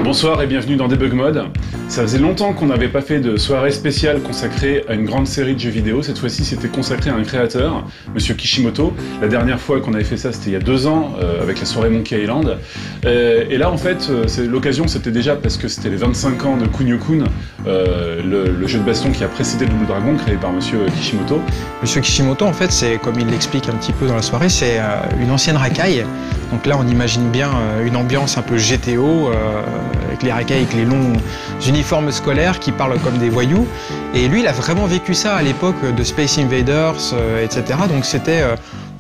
Bonsoir et bienvenue dans Debug Mode. Ça faisait longtemps qu'on n'avait pas fait de soirée spéciale consacrée à une grande série de jeux vidéo. Cette fois-ci, c'était consacré à un créateur, Monsieur Kishimoto. La dernière fois qu'on avait fait ça, c'était il y a 2 ans, avec la soirée Monkey Island. Et là, en fait, l'occasion, c'était déjà parce que c'était les 25 ans de Kunio-kun, le jeu de baston qui a précédé Double Dragon, créé par Monsieur Kishimoto. Monsieur Kishimoto, en fait, c'est, comme il l'explique un petit peu dans la soirée, c'est une ancienne racaille. Donc là, on imagine bien une ambiance un peu GTO, avec les racailles, avec les longs uniformes scolaires qui parlent comme des voyous. Et lui, il a vraiment vécu ça à l'époque de Space Invaders, etc. Donc c'était,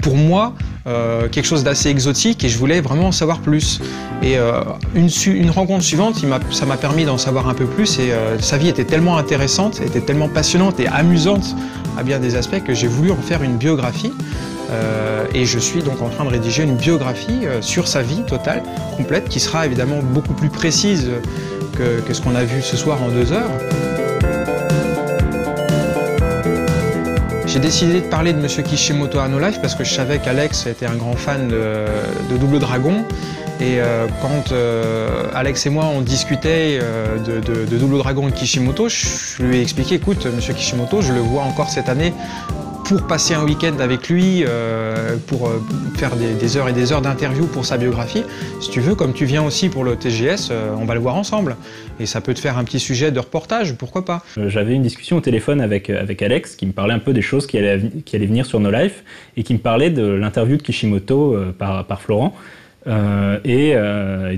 pour moi, quelque chose d'assez exotique et je voulais vraiment en savoir plus. Et une rencontre suivante, ça m'a permis d'en savoir un peu plus et sa vie était tellement intéressante, était tellement passionnante et amusante à bien des aspects que j'ai voulu en faire une biographie. Et je suis donc en train de rédiger une biographie sur sa vie totale, complète, qui sera évidemment beaucoup plus précise que ce qu'on a vu ce soir en 2 heures. J'ai décidé de parler de Monsieur Kishimoto à No Life parce que je savais qu'Alex était un grand fan de Double Dragon. Et quand Alex et moi on discutait de Double Dragon et Kishimoto, je lui ai expliqué, écoute, Monsieur Kishimoto, je le vois encore cette année pour passer un week-end avec lui, pour faire des heures et des heures d'interview pour sa biographie. Si tu veux, comme tu viens aussi pour le TGS, on va le voir ensemble. Et ça peut te faire un petit sujet de reportage, pourquoi pas. J'avais une discussion au téléphone avec Alex, qui me parlait un peu des choses qui allaient venir sur No Life, et qui me parlait de l'interview de Kishimoto par Florent. Et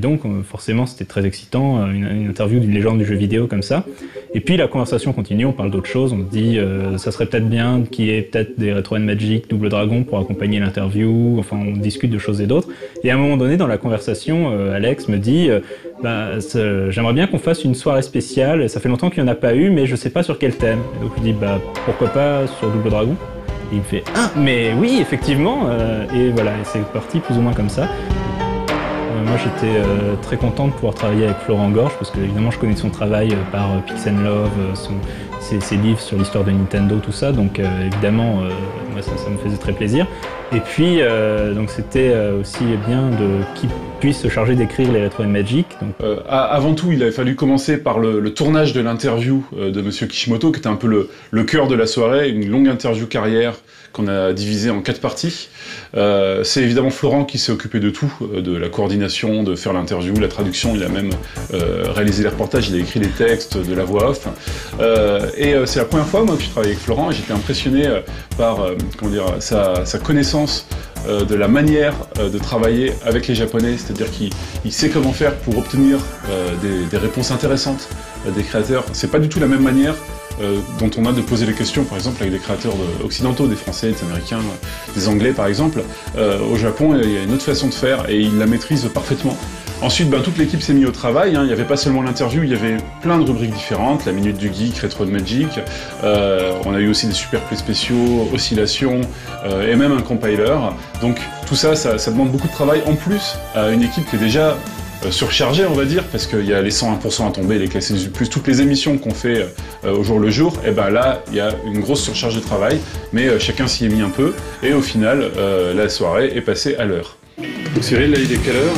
donc forcément c'était très excitant, une interview d'une légende du jeu vidéo comme ça. Et puis la conversation continue, on parle d'autres choses, on se dit ça serait peut-être bien qu'il y ait peut-être des Retro and Magic Double Dragon pour accompagner l'interview, enfin on discute de choses et d'autres. Et à un moment donné dans la conversation, Alex me dit j'aimerais bien qu'on fasse une soirée spéciale, ça fait longtemps qu'il n'y en a pas eu mais je sais pas sur quel thème. Et donc je lui dis pourquoi pas sur Double Dragon. Et il me fait mais oui effectivement, et voilà, et c'est parti plus ou moins comme ça. Moi j'étais très content de pouvoir travailler avec Florent Gorge parce que évidemment je connais son travail par Pix & Love, ses livres sur l'histoire de Nintendo, tout ça, donc évidemment moi ça me faisait très plaisir. Et puis donc c'était aussi bien qu'il puisse se charger d'écrire les Retro and Magic. Donc. Avant tout, il a fallu commencer par le tournage de l'interview de Monsieur Kishimoto, qui était un peu le cœur de la soirée, une longue interview carrière qu'on a divisée en 4 parties. C'est évidemment Florent qui s'est occupé de tout, de la coordination, de faire l'interview, la traduction, il a même réalisé les reportages, il a écrit les textes, de la voix off. Et c'est la première fois moi que je travaillais avec Florent et j'étais impressionné par sa connaissance de la manière de travailler avec les Japonais, c'est-à-dire qu'il sait comment faire pour obtenir des réponses intéressantes des créateurs. C'est pas du tout la même manière dont on a de poser les questions, par exemple, avec des créateurs occidentaux, des Français, des Américains, des Anglais, par exemple. Au Japon, il y a une autre façon de faire et il la maîtrise parfaitement. Ensuite, toute l'équipe s'est mise au travail, il n'y avait pas seulement l'interview, il y avait plein de rubriques différentes, la Minute du Geek, Retro and Magic, on a eu aussi des super plays spéciaux, Oscillation, et même un compiler. Donc tout ça demande beaucoup de travail, en plus à une équipe qui est déjà surchargée, on va dire, parce qu'il y a les 101% à tomber, les classes plus toutes les émissions qu'on fait au jour le jour, et là, il y a une grosse surcharge de travail, mais chacun s'y est mis un peu, et au final, la soirée est passée à l'heure. Donc Cyril, là, il est quelle heure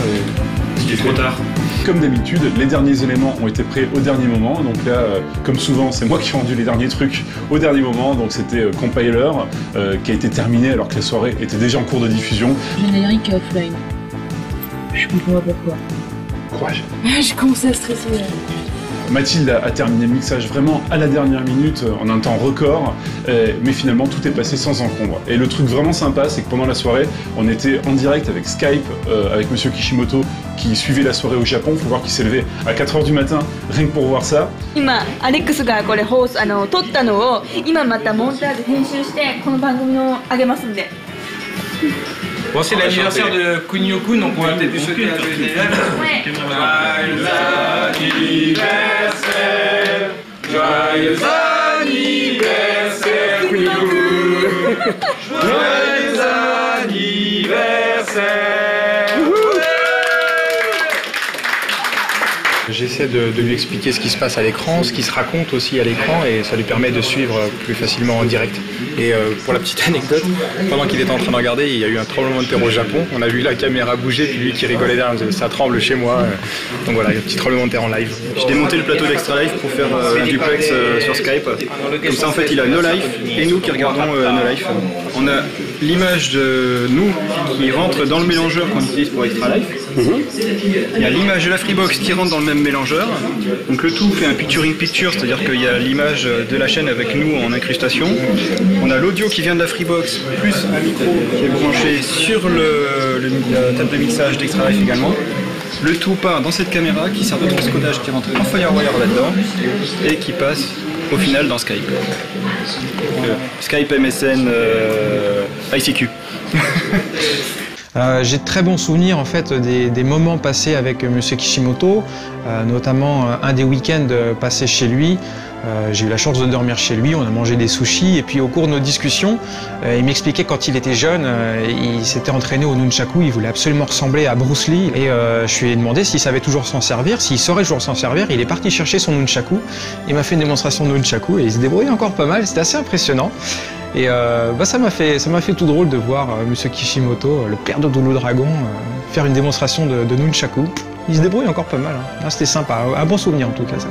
Il est trop tard. Comme d'habitude, les derniers éléments ont été prêts au dernier moment, donc là, comme souvent, c'est moi qui ai rendu les derniers trucs au dernier moment, donc c'était Compiler, qui a été terminé alors que la soirée était déjà en cours de diffusion. Générique offline. Je comprends pas pourquoi. Courage. Je commence à stresser. Mathilde a terminé le mixage vraiment à la dernière minute, en un temps record, mais finalement tout est passé sans encombre. Et le truc vraiment sympa, c'est que pendant la soirée, on était en direct avec Skype, avec Monsieur Kishimoto, qui suivait la soirée au Japon. Faut voir qu'il s'est levé à 4 h du matin, rien que pour voir ça. Alexがこれ撮ったのを今またモンタージュ編集してこの番組を上げますんで。 Bon, c'est l'anniversaire de Kunio-kun, donc on va peut-être lui souhaiter un joyeux anniversaire. Joyeux anniversaire, Kunio-kun. Joyeux anniversaire. j'essaie de lui expliquer ce qui se passe à l'écran, ce qui se raconte aussi à l'écran, et ça lui permet de suivre plus facilement en direct. Et pour la petite anecdote, pendant qu'il était en train de regarder, il y a eu un tremblement de terre au Japon. On a vu la caméra bouger, puis lui qui rigolait derrière, ça tremble chez moi. Donc voilà, un petit tremblement de terre en live. J'ai démonté le plateau d'Extra Life pour faire un duplex sur Skype. Comme ça, en fait, il a No Life et nous qui regardons No Life. On a l'image de nous qui rentre dans le mélangeur qu'on utilise pour Extra Life. Il y a l'image de la Freebox qui rentre dans le même mélangeur. Donc le tout fait un picture-in-picture, c'est-à-dire qu'il y a l'image de la chaîne avec nous en incrustation. On a l'audio qui vient de la Freebox, plus un micro qui est branché sur la table de mixage d'Extra Life également. Le tout part dans cette caméra qui sert de transcodage qui rentre en FireWire là-dedans et qui passe au final dans Skype. Skype, MSN, ICQ. J'ai de très bons souvenirs en fait des moments passés avec Monsieur Kishimoto, notamment un des week-ends passés chez lui. J'ai eu la chance de dormir chez lui, on a mangé des sushis et puis au cours de nos discussions, il m'expliquait quand il était jeune, il s'était entraîné au nunchaku, il voulait absolument ressembler à Bruce Lee et je lui ai demandé s'il savait toujours s'en servir, s'il saurait toujours s'en servir. Il est parti chercher son nunchaku, il m'a fait une démonstration de nunchaku et il se débrouillait encore pas mal, c'était assez impressionnant. Et ça m'a fait tout drôle de voir Monsieur Kishimoto, le père de Double Dragon, faire une démonstration de nunchaku. Il se débrouille encore pas mal, hein. C'était sympa, un bon souvenir en tout cas ça.